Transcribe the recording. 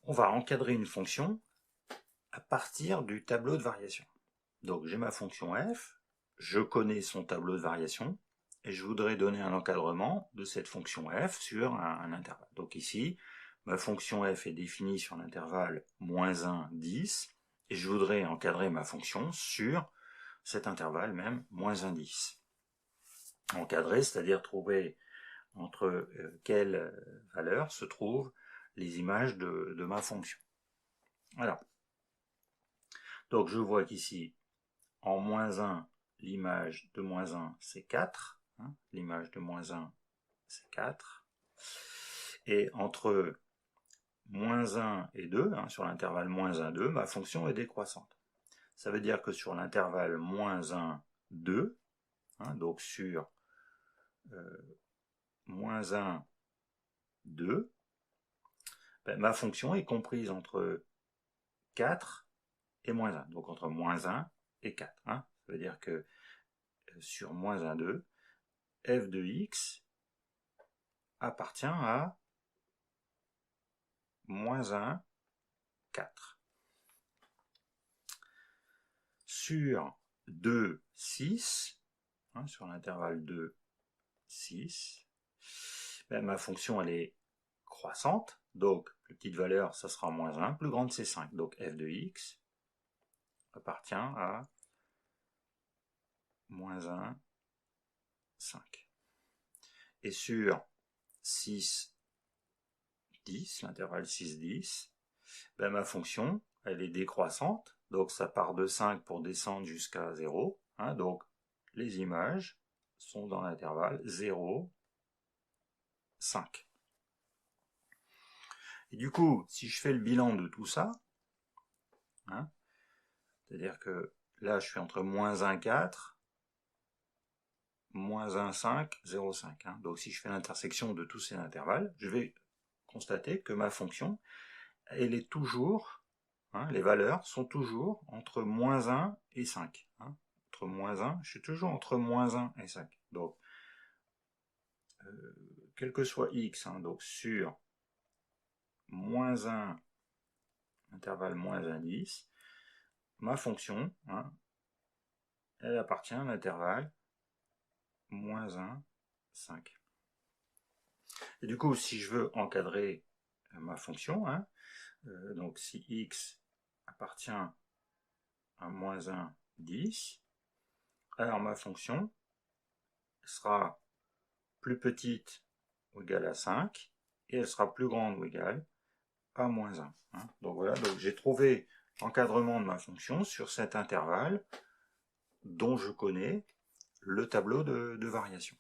on va encadrer une fonction à partir du tableau de variation. Donc j'ai ma fonction f, je connais son tableau de variation, et je voudrais donner un encadrement de cette fonction f sur un intervalle. Donc ici, ma fonction f est définie sur l'intervalle -1, 10, et je voudrais encadrer ma fonction sur cet intervalle même, -1, 10. Encadrer, c'est-à-dire trouver entre quelles valeurs se trouvent les images de ma fonction. Alors, donc je vois qu'ici, en -1, l'image de -1, c'est 4. Hein, l'image de -1, c'est 4. Et entre -1 et 2, hein, sur l'intervalle -1, 2, ma fonction est décroissante. Ça veut dire que sur l'intervalle -1, 2, hein, donc sur -1, 2, ben, ma fonction est comprise entre 4 et -1, donc entre -1 et 4. Hein. Ça veut dire que sur -1, 2, f de x appartient à -1, 4. Sur 2, 6, hein, sur l'intervalle 2, 6, ben, ma fonction elle est croissante, donc la petite valeur ça sera -1, plus grande c'est 5, donc f de x appartient à -1, 5. Et sur 6, 10, l'intervalle 6, 10, ben, ma fonction elle est décroissante, donc ça part de 5 pour descendre jusqu'à 0, hein, donc les images sont dans l'intervalle 0, 5. Et du coup, si je fais le bilan de tout ça, hein, c'est-à-dire que là je suis entre -1, 4, -1, 5, 0, 5. Hein, donc si je fais l'intersection de tous ces intervalles, je vais constater que ma fonction, elle est toujours, hein, les valeurs sont toujours entre -1 et 5. Hein, entre -1, je suis toujours entre -1 et 5. Donc, quel que soit x, hein, donc sur -1, intervalle -1, 10, ma fonction, hein, elle appartient à l'intervalle -1, 5. Et du coup, si je veux encadrer ma fonction, hein, donc si x appartient à -1, 10, alors ma fonction sera plus petite ou égale à 5, et elle sera plus grande ou égale à -1. Hein. Donc voilà, donc j'ai trouvé l'encadrement de ma fonction sur cet intervalle dont je connais le tableau de variation.